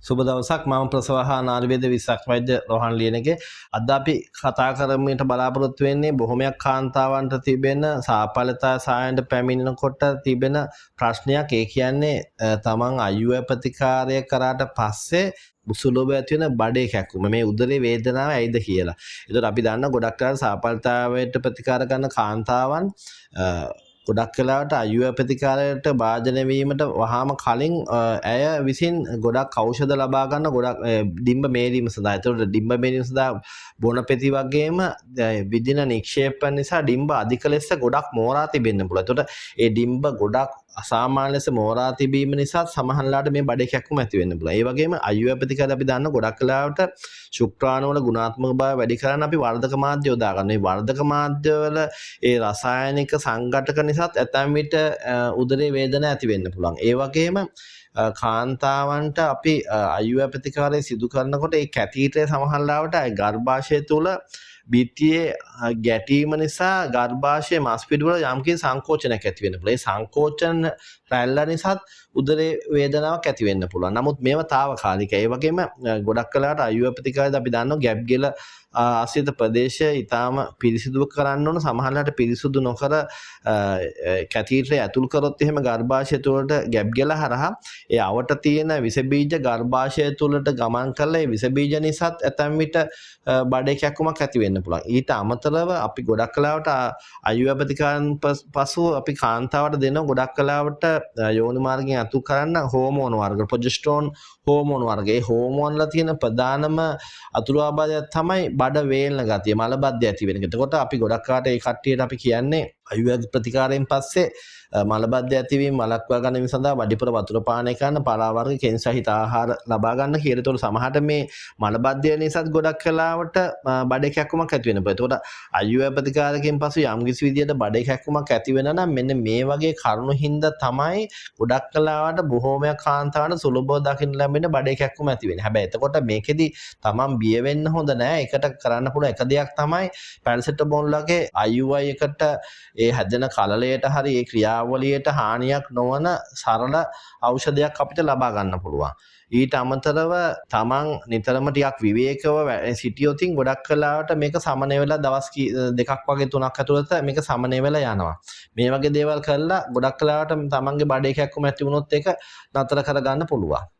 සුබ දවසක් මම ප්‍රසවහා නාරිවේද විස්සක් වෛද්‍ය රෝහන් ලියනගේ අද අපි කතා කරන්නට බලාපොරොත්තු වෙන්නේ බොහොමයක් කාන්තාවන්ට තිබෙන සාපලතා සායන්ට පැමිණෙනකොට තිබෙන ප්‍රශ්නයක් ඒ කියන්නේ තමන් අයුව ප්‍රතිකාරය කරාට පස්සේ සුලභ ඇති වෙන බඩේ කැක්කුම මේ උදරේ වේදනාව ඇයිද කියලා. ඒතකොට අපි දන්න ගොඩක් අය සාපලතාවයට ප්‍රතිකාර කරන කාන්තාවන් ගොඩක් වෙලාවට අයුව ප්‍රතිකාරයට භාජනය වීමට වහාම කලින් ඇය විසින් ගොඩක් ඖෂධ ලබා ගන්න ගොඩක් ඩිම්බ මේරීම සඳහා. ඒතකොට ඩිම්බ මේරීම සඳහා බොන පෙති වගේම විදින නික්ෂේපන නිසා ඩිම්බ අධික ලෙස ගොඩක් මෝරා තිබෙන්න පුළුවන්. ඒතකොට ඒ ඩිම්බ ගොඩක් අසාමාන්‍ය ලෙස මෝරා තිබීම නිසා සමහරලාට මේ බඩේ කැක්කුම ඇති වෙන්න පුළුවන්. ඒ වගේම අයුව ප්‍රතිකාර අපි දන්න ගොඩක් වෙලාවට ශුක්‍රාණු වල ගුණාත්මක භාවය වැඩි කරන්න අපි වර්ධක මාධ්‍ය යොදා ගන්න. මේ වර්ධක මාධ්‍ය වල ඒ රසායනික සංඝටක නිසාත් ඇතැම් විට උදරේ වේදන ඇති වෙන්න පුළුවන්. ඒ වගේම කාන්තාවන්ට අපි අයුව ප්‍රතිකාරය සිදු කරනකොට ඒ කැටීටරය සමහරලාවට ගර්භාෂය තුල බිත්තියේ ගැටීම නිසා ගර්භාෂයේ මස් පිඩුවල යම්කිසි සංකෝචනයක් ඇති වෙන්න පුළුවන්. ඒ සංකෝචන රැල්ල නිසාත් උදරේ වේදනාවක් ඇති වෙන්න පුළුවන්. නමුත් මේවා తాවකාලිකයි. ඒ වගේම ගොඩක් වෙලාවට අයුව ප්‍රතිකාරයද අපි දන්නවා ගැප් ගෙල ආශ්‍රිත ප්‍රදේශය ඊටාම පිරිසිදු කරන්න ඕන. සමහරවිට පිරිසිදු නොකර කැතීටරය ඇතුල් කරොත් එහෙම ගර්භාෂය තුළට ගැප් ගෙල හරහා ඒ අවට තියෙන විස බීජ ගර්භාෂය තුළට ගමන් කරලා ඒ විස බීජ නිසාත් ඇතැම් විට බඩේ කැක්කුමක් ඇති වෙන්න පුළුවන්. ඊට අමතරව අපි ගොඩක් වෙලාවට අයුව ප්‍රතිකාරයෙන් පසු අපි කාන්තාවට දෙන ගොඩක් වෙලාවට යෝනි මාර්ගයෙන් අතු කරන්න හෝමෝන වර්ග ප්‍රොජෙස්ටරෝන් හෝමෝන වර්ග. ඒ හෝමෝන් වල තියෙන ප්‍රධානම අතුරු ආබාධයක් තමයි බඩ වේලන ගතිය, මලබද්ධය ඇති වෙන එක. එතකොට අපි ගොඩක් කාට ඒ කට්ටියට අපි කියන්නේ අයුව ප්‍රතිකාරයෙන් පස්සේ මලබද්ධය ඇතිවීම වළක්වා ගැනීම සඳහා වැඩිපුර වතුර පානය කරන්න, පලා වර්ග කෙන් සහිත ආහාර ලබා ගන්න කියලා. ඒතකොට සමහරට මේ මලබද්ධය නිසාත් ගොඩක් වෙලාවට බඩේ කැක්කුමක් ඇති වෙන බෑ. එතකොට අයුව ප්‍රතිකාරකෙන් පසු යම් කිසි විදියට බඩේ කැක්කුමක් ඇති වෙන නම් මෙන්න මේ වගේ කරුණු හින්දා තමයි ගොඩක් වෙලාවට බොහෝමයක් කාන්තාවන්ට සුලභව දකින්න ලැබෙන බඩේ කැක්කුම ඇති වෙන්නේ. හැබැයි එතකොට මේකෙදි තමන් බිය වෙන්න හොඳ නෑ. ඒකට කරන්න පුළුවන් එක දෙයක් තමයි පැරසිටමෝල් වගේ අයුවයි එකට ඒ හැදෙන කලලයට හරි ඒ ක්‍රියාවලියට හානියක් නොවන සරල ඖෂධයක් අපිට ලබා ගන්න පුළුවන්. ඊට අමතරව තමන් නිතරම ටිකක් විවේකව සිටියොතින් ගොඩක් වෙලාවට මේක සමනය වෙලා දවස් දෙකක් වගේ තුනක් ඇතුළත මේක සමනය වෙලා යනවා. මේ වගේ දේවල් කරලා ගොඩක් වෙලාවට තමන්ගේ බඩේ කැක්කුම ඇති වුණොත් ඒක නතර කරගන්න පුළුවන්.